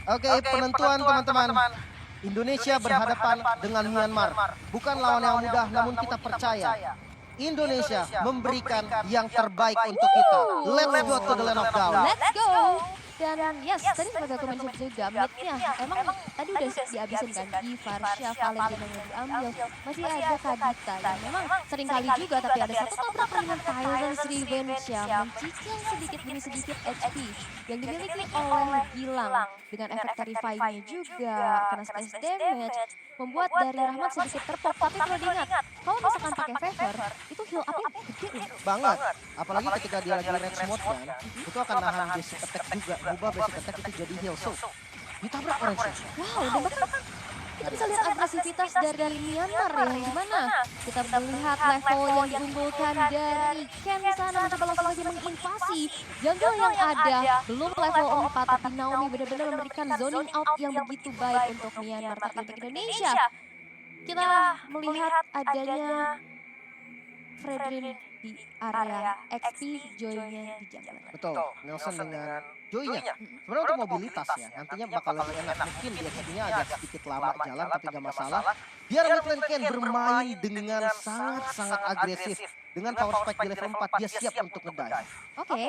Oke, penentuan teman-teman. Indonesia berhadapan dengan Myanmar. Bukan lawan yang mudah, namun kita percaya Indonesia memberikan yang terbaik untuk kita. Let's go to the land of down. Let's go. Dan yes, tadi sebagai aku mention juga midnya emang tadi udah dihabisin kan di Varsha, Valentina yang diambil. Masih ada Kadita yang memang sering kali juga tapi ada satu tabrakan dengan Tyrant's Revenge yang mencicil sedikit demi sedikit HP yang dimiliki oleh Gilang dengan efek terrifying-nya juga kena splash damage membuat dari Rahmat sedikit terpop. Tapi perlu diingat kalau misalkan pakai Fever itu heal up-nya gede loh. Banget. Apalagi ketika dia lagi range mode kan, itu akan nahan basic attack juga. Ubah basic attack itu jadi heal. So, ditabrak orange. Wow, dan bahkan kita bisa lihat agresivitas dari Myanmar yang gimana. Kita melihat level yang diunggulkan dari Ken sana mencoba langsung saja menginvasi jungle yang ada. Belum level 4 tapi Naomi benar-benar memberikan zoning out yang begitu baik untuk Myanmar. Tapi untuk Indonesia, kita melihat adanya Fredrin di area XP, Joy-nya di jungle. Betul, Nelson dengan Joy-nya. Sebenarnya untuk mobilitas ya, nantinya bakal lebih enak. Mungkin di XP-nya agak sedikit lama jalan, tapi gak masalah. Biar Midland Ken bermain dengan sangat-sangat agresif. Dengan power spike di level 4, dia siap untuk ngedive. Oke,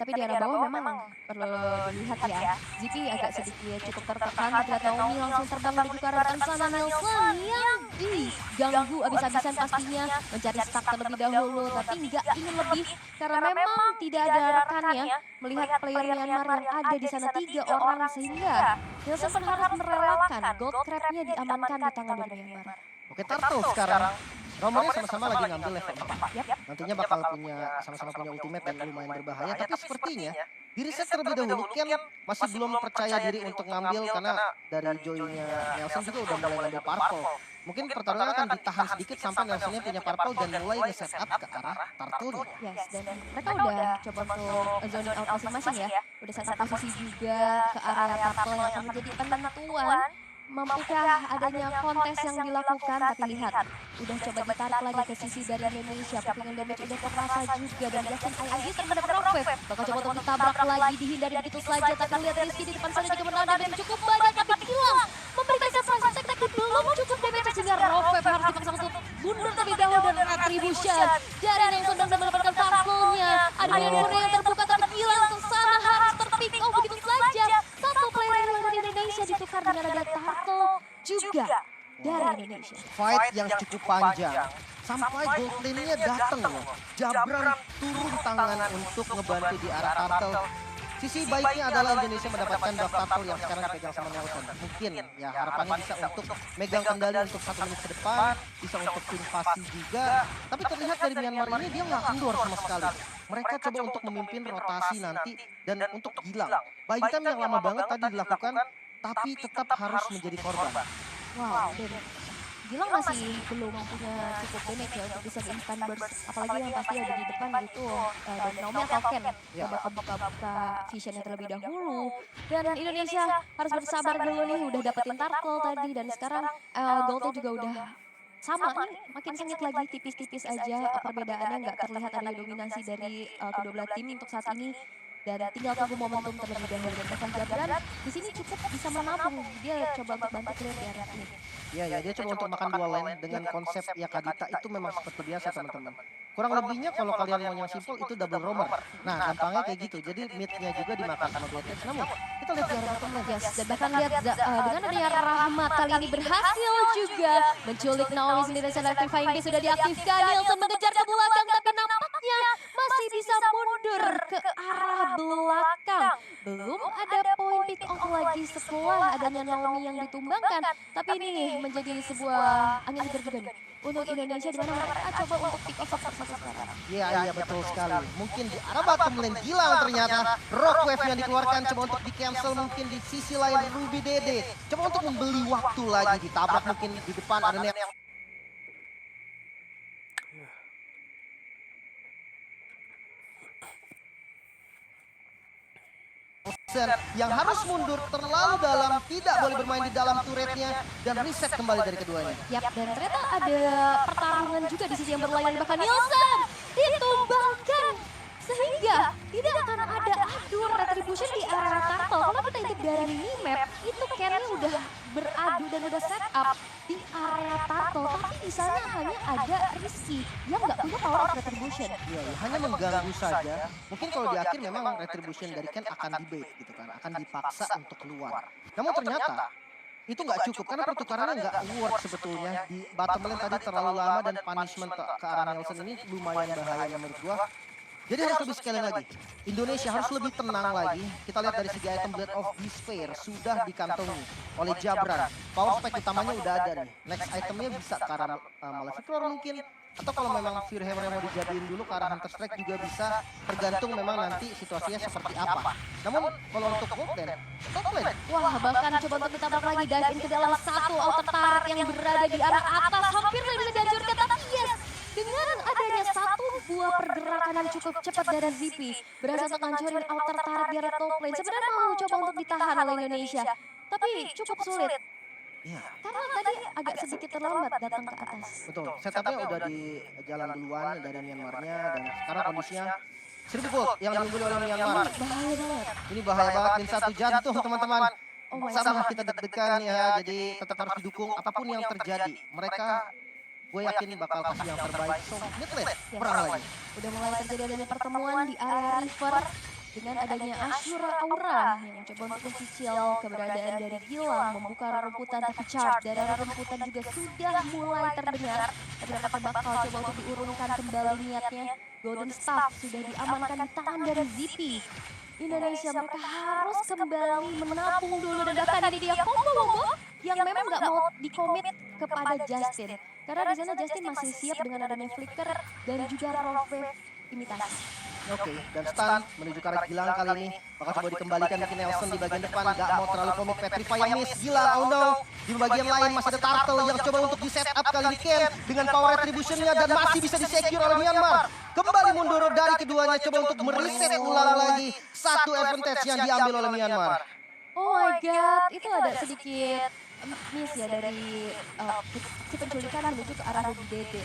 tapi di arah bawah memang perlu dilihat ya. Zipi agak sedikit cukup tertekan, terlihat Naomi langsung terbang menuju ke arah depan sana. Nelson yang diganggu abis-abisan pastinya, mencari stack terlebih dahulu, tapi nggak ingin lebih karena memang tidak ada rekannya. Melihat player Myanmar yang ada di sana 3 orang sehingga Nelson pun harus merelakan gold crab-nya diamankan di tangan dari Myanmar. Oke, Turtle sekarang. Romernya sama-sama lagi ngambil level 4. Nantinya bakal sama-sama punya ultimate dan lumayan berbahaya. Tapi sepertinya di reset terlebih dahulu Ken masih belum percaya diri untuk ngambil karena dari Joy-nya Nelson juga udah mulai ngambil purple. Mungkin pertarungan akan ditahan sedikit sampai Nelsonnya punya purple dan mulai nge-setup ke arah Turtle. Yes, dan mereka udah coba untuk zoning out masing-masing ya. Udah setup posisi juga ke area Turtle yang akan menjadi penentuan. Mampukah adanya kontes yang dilakukan, tapi lihat udah coba ditarik lagi ke sisi dari Indonesia. Putingan damage udah terasa juga dan Justin lagi terhadap Rofev. Bakal coba untuk ditabrak lagi, dihindari begitu saja. Tapi lihat Rizky di depan sana juga menahan damage cukup banyak. Tapi Gilang memberikan surprise attack tapi belum cukup damage sehingga Rofev harus dipaksa untuk mundur terlebih dahulu dan retribution. Dari yang sedang mendapatkan turtle-nya. Ada Nirvana yang terbuka tapi Gilang ke sana harus terpick off begitu saja. Satu player yang dari Indonesia ditukar dengan ada Turtle juga dari Indonesia. Fight yang cukup panjang. Sampai gold lane-nya dateng loh. Jabran turun tangan untuk ngebantu di arah Turtle. Sisi baiknya adalah Indonesia mendapatkan buff Turtle yang sekarang dipegang sama Nelson. Mungkin ya harapannya bisa untuk megang kendali untuk 1 menit ke depan. Bisa untuk invasi juga. Tapi terlihat dari Myanmar ini dia nggak kendor sama sekali. Mereka coba untuk memimpin rotasi nanti dan untuk Gilang. Baitam yang lama banget tadi dilakukan tapi tetap harus menjadi korban. Wow, dan Gilang masih belum punya cukup damage ya untuk bisa instant burst. Apalagi yang pasti ada di depan itu dari Naomi atau Ken. Coba buka visionnya terlebih dahulu. Dan Indonesia harus bersabar dulu nih, udah dapetin Turtle tadi. Dan sekarang goldnya juga udah sama nih, makin sengit lagi, tipis-tipis aja. Perbedaannya nggak terlihat ada dominasi dari kedua belah tim untuk saat ini. Dan tinggal tunggu momentum terlebih dahulu. Dan bahkan Jabran di sini cukup bisa menabung. Dia coba untuk bantu clear di area ini. Iya, dia coba untuk makan 2 lane dengan konsep ya Kadita itu memang seperti biasa teman-teman. Kurang lebihnya kalau kalian mau yang simple itu double roamer. Nah, gampangnya kayak gitu. Jadi mid-nya juga dimakan sama 2 tips. Namun kita lihat di arah bottom lane. Yes, dan bahkan lihat dengan adanya Rahmat kali ini berhasil juga menculik Naomi sendiri. Electrifying Beast sudah diaktifkan. Nielsen mengejar ke belakang tapi nampaknya masih bisa mundur ke arah belakang. Belum ada poin pick off lagi setelah adanya Naomi yang ditumbangkan. Tapi ini menjadi sebuah angin segar juga nih untuk Indonesia di mana mereka coba untuk pick off satu sekarang. Iya betul sekali. Mungkin di arah bottom lane Gilang ternyata rock wave yang dikeluarkan coba untuk di cancel, mungkin di sisi lain Ruby Dede coba untuk membeli waktu lagi, ditabrak mungkin di depan ada yang yang harus mundur terlalu dalam, tidak boleh bermain di dalam turretnya dan reset kembali dari keduanya. Yap, dan ternyata ada pertarungan juga di sisi yang berlayar, bahkan Nielsen ditumbangkan Sehingga tidak akan ada adu retribution di area turtle. Kalau kita intip dari minimap, itu Ken-nya udah beradu dan udah set up di area turtle. Tapi di sana hanya ada Rizky yang nggak punya power of retribution. Iya, ya, hanya mengganggu saja. Mungkin kalau di akhir memang retribution dari Ken akan dibait gitu kan, akan dipaksa untuk keluar. Namun ternyata itu nggak cukup karena pertukarannya nggak work sebetulnya. Di bottom lane tadi terlalu lama dan punishment ke arah Nelson ini lumayan bahaya menurut gua. Jadi harus lebih sekali lagi. Indonesia harus lebih tenang lagi. Kita lihat dari segi item Blade of Despair sudah dikantongi oleh Jabran. Power spike utamanya udah ada nih. Next itemnya bisa ke arah Maleficor mungkin. Atau kalau memang Fear Hammer mau dijadiin dulu ke arah Hunter Strike juga bisa. Tergantung memang nanti situasinya seperti apa. Namun kalau untuk top lane. Wah, bahkan coba untuk ditabrak lagi dive in ke dalam satu outer turret yang berada di arah atas. Hampir bisa dihancurkan, tapi yes, dengan adanya satu buah pergerakan yang cukup cepat dari Zippy berhasil untuk hancurin outer turret di area top lane. Sebenarnya mau coba untuk ditahan oleh Indonesia, tapi cukup sulit. Iya. Karena tadi agak sedikit terlambat datang ke atas. Betul, setupnya udah di jalan duluan dari Myanmarnya dan sekarang kondisinya 1000 volt yang diungguli oleh Myanmar. Bahaya banget. Ini bahaya banget, min satu jantung teman-teman. Oh my Sama God. kita deg-degan ya, jadi tetap harus didukung apapun yang terjadi. Mereka gue yakin bakal kasih yang terbaik. So, mid lane, perang lagi. Udah mulai terjadi adanya pertemuan di area river dengan adanya Ashura Aura yang mencoba untuk mencicil keberadaan dari Gilang, membuka rumputan tapi charge dari arah rumputan juga sudah mulai terdengar. Tapi apakah bakal coba untuk diurungkan kembali niatnya. Golden Staff sudah diamankan di tangan dari Zippy. Indonesia mereka harus kembali menabung dulu dan bahkan ini dia combo yang memang nggak mau dikomit kepada Justin. Karena di sana Justin masih siap dengan adanya flicker dan juga roll wave imitasi. Oke, dan stun menuju ke arah Gilang kali ini. Bakal coba dikembalikan mungkin Nelson di bagian depan. Gak mau terlalu komit, Petrify yang miss. Gilang, oh no. Di bagian lain masih ada Turtle yang coba untuk di set up kali ini Ken. Dengan power retributionnya dan masih bisa di-secure oleh Myanmar. Kembali mundur dari keduanya, coba untuk mereset ulang lagi. Satu advantage yang diambil oleh Myanmar. Oh my god, itu ada sedikit miss ya dari si penculikan menuju ke arah Ruby Dede.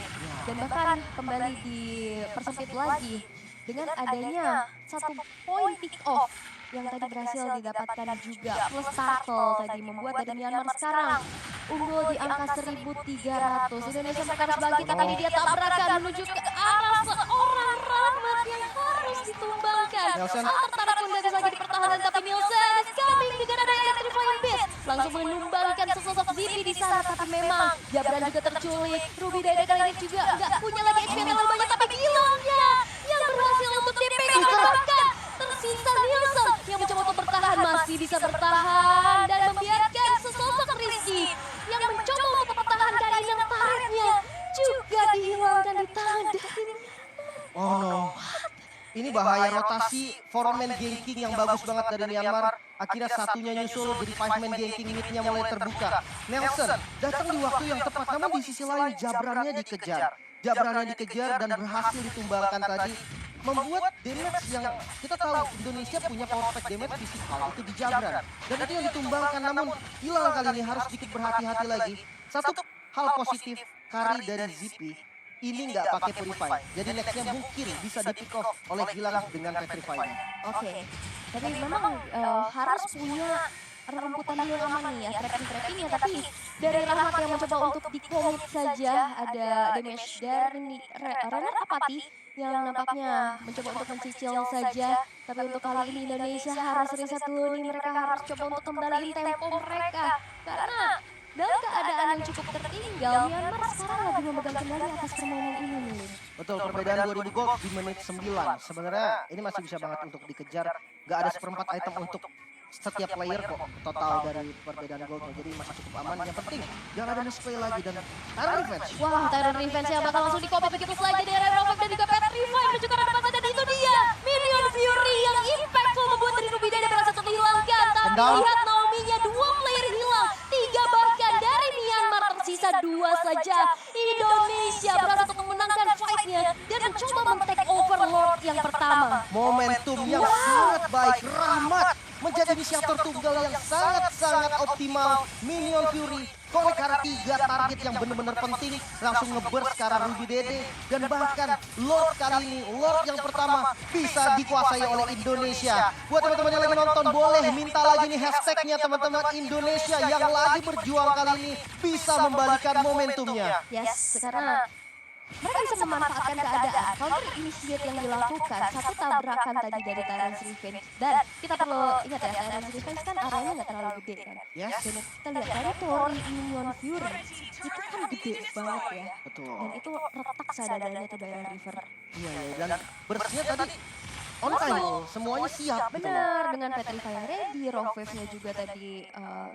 Dan bahkan kembali dipersempit lagi dengan adanya satu poin pick off yang tadi berhasil didapatkan juga. Plus Turtle tadi membuat dari Myanmar sekarang unggul di angka 1300. Indonesia mereka harus bangkit, tapi dia tabrakan menuju ke arah seorang Rahmat yang harus ditumbangkan. Nelson. Tertarik pun dari lagi di pertahanan, tapi Nielsen is coming dengan ada Electrifying Beast. Langsung menumbangkan sesosok Zippy di sana, tapi memang Jabran juga terculik. Ruby Dede kali ini juga nggak punya lagi HP yang terlalu banyak, tapi Gilangnya yang berhasil untuk DPK. Bahkan tersisa Nielsen yang mencoba untuk bertahan, masih bisa bertahan dan membiarkan sesosok Rizky yang mencoba untuk mempertahankan ini, yang taretnya juga dihilangkan di tangan dari Oh no. Ini bahaya rotasi 4-man ganking yang bagus banget dari Myanmar. Akhirnya satunya nyusul jadi 5-man ganking, midnya mulai terbuka. Nelson datang di waktu yang tepat, namun di sisi lain Jabrannya dikejar. Jabrannya dikejar dan berhasil ditumbangkan tadi. Membuat damage yang kita tahu Indonesia punya power spike damage fisikal itu di Jabran. Dan itu yang ditumbangkan, namun hilang kali ini harus sedikit berhati-hati lagi. Satu hal positif kari dari Zippy. Ini nggak pakai Purify, jadi nextnya mungkin bisa di pick off oleh Gilang dengan Petrify-nya. Oke, tapi memang harus punya rumputan yang aman nih ya, trap-trap ini ya. Tapi dari Rahmat yang mencoba untuk di-commit saja, ada damage dari Renner Apati yang nampaknya mencoba untuk mencicil saja. Tapi untuk kali ini Indonesia harus reset dulu nih, mereka harus coba untuk kembaliin tempo mereka. Karena dalam keadaan yang cukup tertinggal, Myanmar sekarang lagi memegang kendali atas permainan ini nih. Betul, perbedaan 2000 gold di menit 9. Sebenarnya ini masih bisa banget untuk dikejar. Gak ada seperempat item untuk setiap player kok total dari perbedaan goldnya. Jadi masih cukup aman. Yang penting jangan ada misplay lagi dan Tyrant Revenge. Wah, Tyrant Revenge yang bakal langsung di-copy begitu saja dari Rovek dan juga Petrify menuju ke arah depan saja. Dan itu dia, Minion Fury yang impactful membuat dari Ruby Dede berhasil terhilangkan. Tapi lihat Naomi-nya, 2 player hilang, 3 bahkan dari Myanmar tersisa 2 saja. Indonesia berhasil untuk memenangkan fight-nya dan mencoba men-take over Lord yang pertama. Momentum yang sangat baik. Rahmat menjadi inisiator tunggal yang sangat-sangat optimal. Minion Fury korek ke arah 3 target yang benar-benar penting, langsung ngeburst ke arah Ruby Dede. Dan bahkan Lord kali ini, Lord yang pertama bisa dikuasai oleh Indonesia. Buat teman-teman yang lagi nonton, boleh minta lagi nih hashtagnya teman-teman, Indonesia yang lagi berjuang kali ini bisa membalikan momentumnya. Yes, karena mereka bisa memanfaatkan keadaan. Counter initiate yang dilakukan, satu tabrakan tadi dari Tyrant's Revenge. Dan kita perlu ingat ya, Tyrant's Revenge kan areanya nggak terlalu gede kan. Yes. Dan kita lihat dari Tori Minion Fury, itu kan gede banget ya. Betul. Dan itu retak seadanya tuh Diamond River. Iya, dan burstnya tadi on time, semuanya siap gitu loh. Benar, dengan Petrify yang ready, Raw Wave-nya juga tadi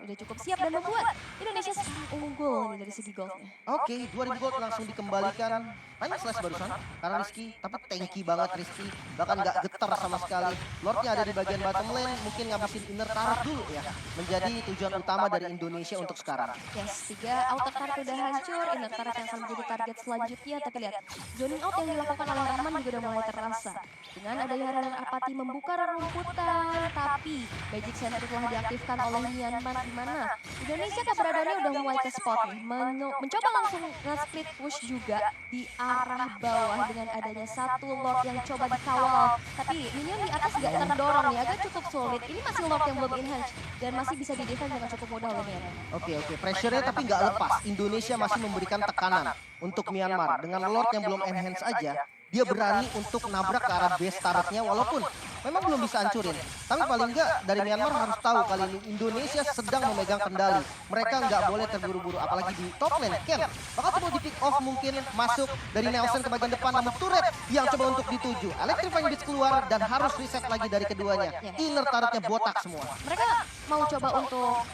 udah cukup siap dan membuat Indonesia sekarang unggul nih dari segi goldnya. Oke, 2000 gold langsung dikembalikan. Time slash barusan karena Rizky, tapi tanky banget Rizky, bahkan nggak getar sama sekali. Lordnya ada di bagian bottom lane, mungkin ngabisin inner turret dulu ya, menjadi tujuan utama dari Indonesia untuk sekarang. Yes, 3 outer turret udah hancur, inner turret yang akan menjadi target selanjutnya. Tapi lihat, zoning out yang dilakukan oleh Rahman juga udah mulai terasa. Dengan adanya Runner Apathy membuka rerumputan, tapi Magic Center telah diaktifkan oleh Myanmar di mana Indonesia keberadaannya udah mulai ke spot nih, mencoba langsung nge-split push juga di arah bawah dengan adanya satu Lord yang coba dikawal. Tapi minion di atas gak terdorong ya, agak cukup sulit. Ini masih Lord yang belum enhance dan masih bisa di-defend dengan cukup mudah oleh Myanmar. Oke, pressure-nya tapi nggak lepas. Indonesia masih memberikan tekanan untuk Myanmar. Dengan Lord yang belum enhance aja, dia berani untuk nabrak ke arah base turretnya walaupun memang belum bisa hancurin. Tapi paling nggak dari Myanmar harus tahu kali ini Indonesia sedang memegang kendali. Mereka nggak boleh terburu-buru, apalagi di top lane. Ken, bakal coba di pick off mungkin masuk dari Nelson ke bagian depan, namun turret yang coba untuk dituju. Electrifying Beast keluar dan harus reset lagi dari keduanya. Inner turretnya botak semua. Mereka mau coba untuk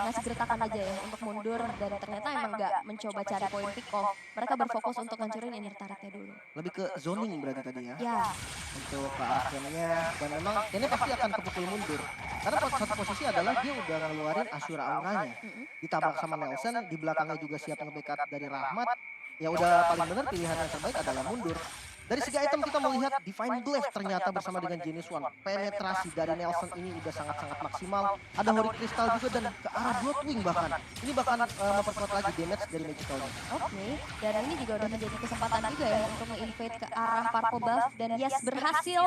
ngasih gertakan aja ya, untuk mundur dan ternyata emang nggak mencoba cari poin pick off. Mereka berfokus untuk ngancurin inner turretnya dulu. Lebih ke zoning berarti tadi ya. Ya, Untuk ke arah Ken-nya, dan memang ini pasti akan kepukul mundur. Karena satu posisi adalah dia udah ngeluarin Ashura auranya. Ditabrak sama Nelson, di belakangnya juga siap nge-backup dari Rahmat. Ya udah paling benar pilihan yang terbaik adalah mundur. Dari segi item kita melihat Divine Glaive ternyata bersama dengan Genis One. Penetrasi dari Nelson ini udah sangat-sangat maksimal. Ada Holy Crystal juga dan ke arah Bloodwing bahkan. Ini bahkan memperkuat lagi damage dari Magicalnya. oke. Dan ini juga udah menjadi kesempatan juga ya untuk nge-invade ke arah Purple Buff. Dan yes, berhasil.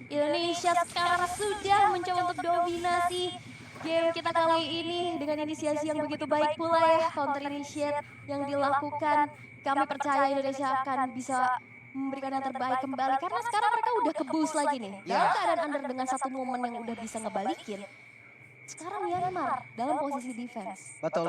Indonesia sekarang sudah mencoba untuk dominasi game kita kali ini dengan inisiasi yang begitu baik pula ya. Counter initiate yang dilakukan. Kami percaya Indonesia akan bisa memberikan yang terbaik kembali. Karena sekarang mereka udah ke-boost lagi nih. Dalam keadaan under dengan satu momen yang udah bisa ngebalikin. Sekarang Myanmar dalam posisi defense. Betul.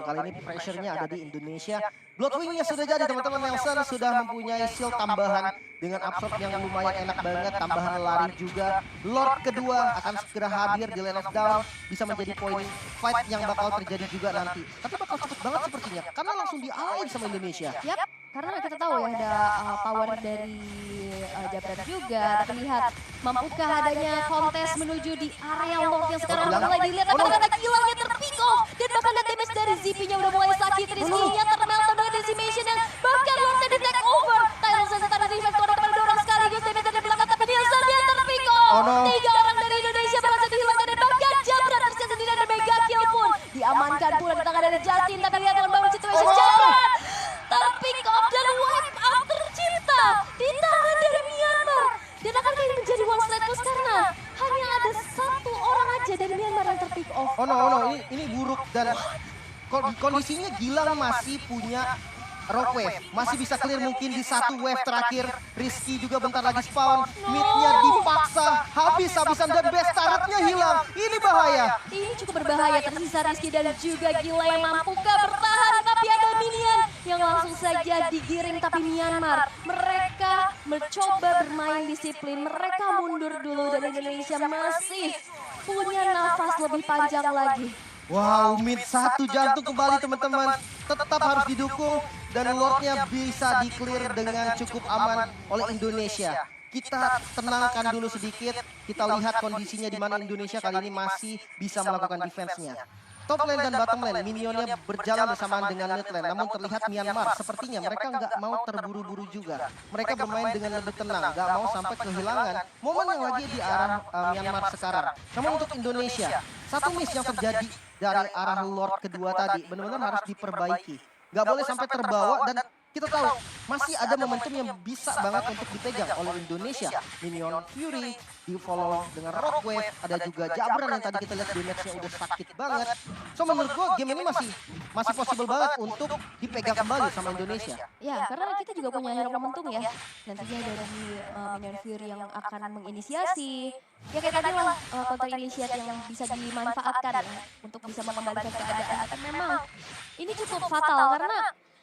Kali ini pressure-nya ada di Indonesia. Bloodwing-nya sudah jadi teman-teman. Nelson sudah mempunyai shield tambahan dengan absorb yang lumayan enak banget. Tambahan lari juga. Lord kedua akan segera hadir di lane of down. Bisa menjadi poin fight yang bakal terjadi juga nanti. Tapi bakal cepet banget sepertinya. Karena langsung di-alain sama Indonesia. Yap, karena kita tahu ya ada power dari Jabran juga. Tapi lihat, mampukah adanya kontes menuju di area Lord yang sekarang udah mulai dilihat. Apakah ada kilangnya terpick off. Dan bahkan ada damage dari ZP-nya udah mulai sakit. Rizky-nya termeltdown dengan decimation dan bahkan Lord di take over. Tidal Sense tadi defense kepada kembali dorong sekaligus. Damage dari belakang tapi Nielsen dia terpick off. Oh no. 3 orang dari Indonesia berhasil dihilangkan dan bahkan Jabran Rizky sendiri dan mega kill pun diamankan pula di tangan dari Justin. Tapi lihat membangun situation Jabran. Terpick off dan wipe out tercipta di tangan dari Myanmar. Dan akankah ini menjadi one slide push karena hanya ada satu orang aja dari Myanmar yang terpick off. Oh no, ini buruk dan kondisinya Gilang masih punya rock wave, masih bisa clear mungkin di satu wave terakhir. Rizky juga bentar lagi spawn, midnya dipaksa habis-habisan dan best turretnya hilang. Ini bahaya. Ini cukup berbahaya, tersisa Rizky dan juga Gila yang mampukah bertahan. Tapi ada minion yang langsung saja digiring. Tapi Myanmar, mereka mencoba bermain disiplin. Mereka mundur dulu dan Indonesia masih punya nafas lebih panjang lagi. Wow, mid satu jantung kembali teman-teman. Tetap harus didukung dan Lordnya bisa di-clear dengan cukup aman oleh Indonesia. Kita tenangkan dulu sedikit. Kita lihat kondisinya di mana Indonesia kali ini masih bisa melakukan defense-nya. Top lane dan bottom lane minionnya berjalan bersamaan dengan mid lane. Namun terlihat Myanmar sepertinya mereka nggak mau terburu-buru juga. Mereka bermain dengan lebih tenang, nggak mau sampai kehilangan momen yang lagi di arah Myanmar sekarang. Namun untuk Indonesia, satu miss yang terjadi dari arah Lord kedua tadi benar-benar harus diperbaiki. Nggak boleh sampai terbawa dan kita tahu masih ada momentum yang bisa banget untuk dipegang oleh Indonesia. Minion Fury di follow dengan Rock Wave, ada juga Jabran yang tadi kita lihat damage-nya udah sakit banget. So menurut gua game ini masih possible banget untuk dipegang kembali sama Indonesia. Ya, karena kita juga punya hero momentum ya. Nantinya dari Minion Fury yang akan menginisiasi. Ya kayak tadi lah counter initiate yang bisa dimanfaatkan ya, untuk bisa mengembalikan keadaan. Dan memang ini cukup fatal karena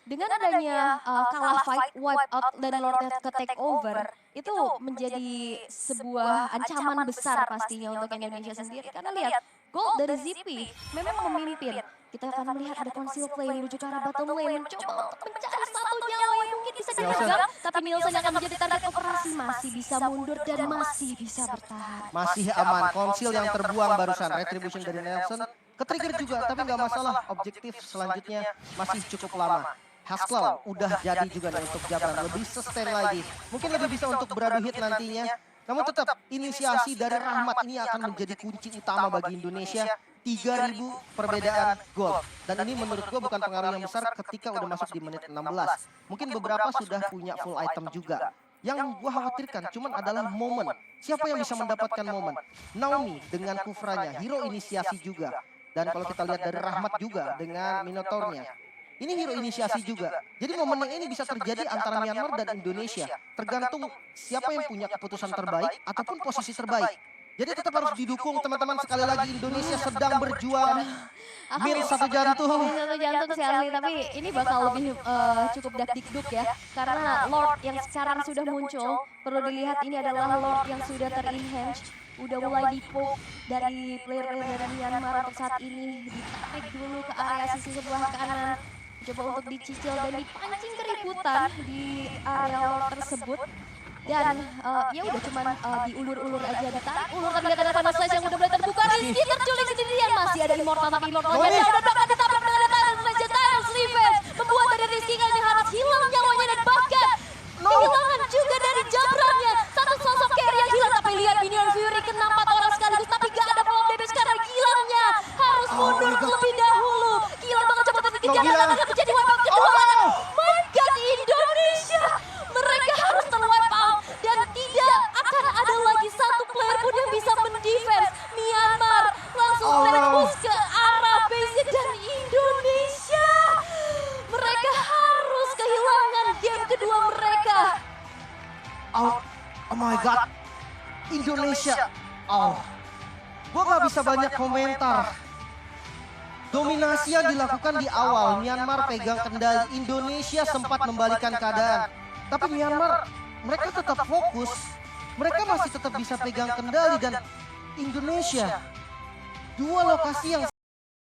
dengan adanya kalah fight, wipe out, dan Lordnya ke take over, itu menjadi sebuah ancaman besar pastinya untuk Indonesia sendiri. Karena lihat, gold dari Zippy memang memimpin. Kita akan melihat ada conceal play menuju ke arah bottom lane, mencoba untuk mencari satu nyawa yang mungkin bisa dipegang. Tapi Nielsen yang akan menjadi target operasi masih bisa mundur dan masih bisa bertahan. Masih aman, konsil yang terbuang barusan, retribution dari Nelson. Ketrigger juga, tapi nggak masalah, objektif selanjutnya masih cukup lama. Haskell udah jadi juga nih untuk Jabran, lebih sustain lagi. Mungkin lebih bisa untuk beradu hit nantinya. Namun tetap inisiasi dari Rahmat ini akan menjadi kunci utama bagi Indonesia. 3.000 perbedaan gol. Dan ini menurut gue bukan pengaruh yang besar ketika udah masuk di menit 16. Mungkin beberapa sudah punya full item juga. Yang gue khawatirkan cuman adalah momen. Siapa yang bisa mendapatkan momen? Naomi dengan Kufranya, hero inisiasi juga. Dan kalau kita lihat dari Rahmat juga dengan Minotaurnya. Ini hero inisiasi juga. Jadi momen yang ini bisa terjadi antara Myanmar dan Indonesia. Tergantung siapa yang punya keputusan terbaik ataupun posisi terbaik. Jadi tetap harus didukung teman-teman. Sekali lagi Indonesia sedang berjuang. Min satu jantung. Min satu jantung sih asli, tapi ini bakal lebih cukup dakdikduk ya. Karena Lord yang sekarang sudah muncul, perlu dilihat ini adalah Lord yang sudah ter-enhance. Udah mulai dipoke dari player-player dari Myanmar untuk saat ini. Ditarik dulu ke area sisi sebelah kanan. Coba untuk dicicil dan dipancing keributan di area Lord tersebut. Dan ya udah cuman diulur-ulur aja, ditarik ulur, tapi lihat ada panas slash yang udah mulai terbuka. Rizky terculik sendirian, masih ada Immortal tapi Immortal aja udah bahkan ditabrak dengan ada slash Tyrus Revenge. Membuat dari Rizky kali harus hilang nyawanya dan bahkan kehilangan juga dari Jabrannya. Satu sosok carry yang hilang, tapi lihat Minion Fury kena 4 orang sekaligus, tapi gak ada follow damage karena Gilarnya harus mundur terlebih dahulu. Gila banget coba dikejar dan akan menjadi wipe out kedua. My God, Indonesia! Mereka harus ter-wipe out dan tidak akan ada lagi satu player pun yang bisa mendefense. Myanmar langsung tembus ke arah base dan Indonesia. Mereka harus kehilangan game kedua mereka. Oh my God. Indonesia. Gua gak bisa banyak komentar. Dominasi yang dilakukan di awal, Myanmar pegang kendali, Indonesia sempat membalikan keadaan. Tapi Myanmar, mereka tetap fokus, mereka masih tetap bisa pegang kendali dan Indonesia, dua lokasi yang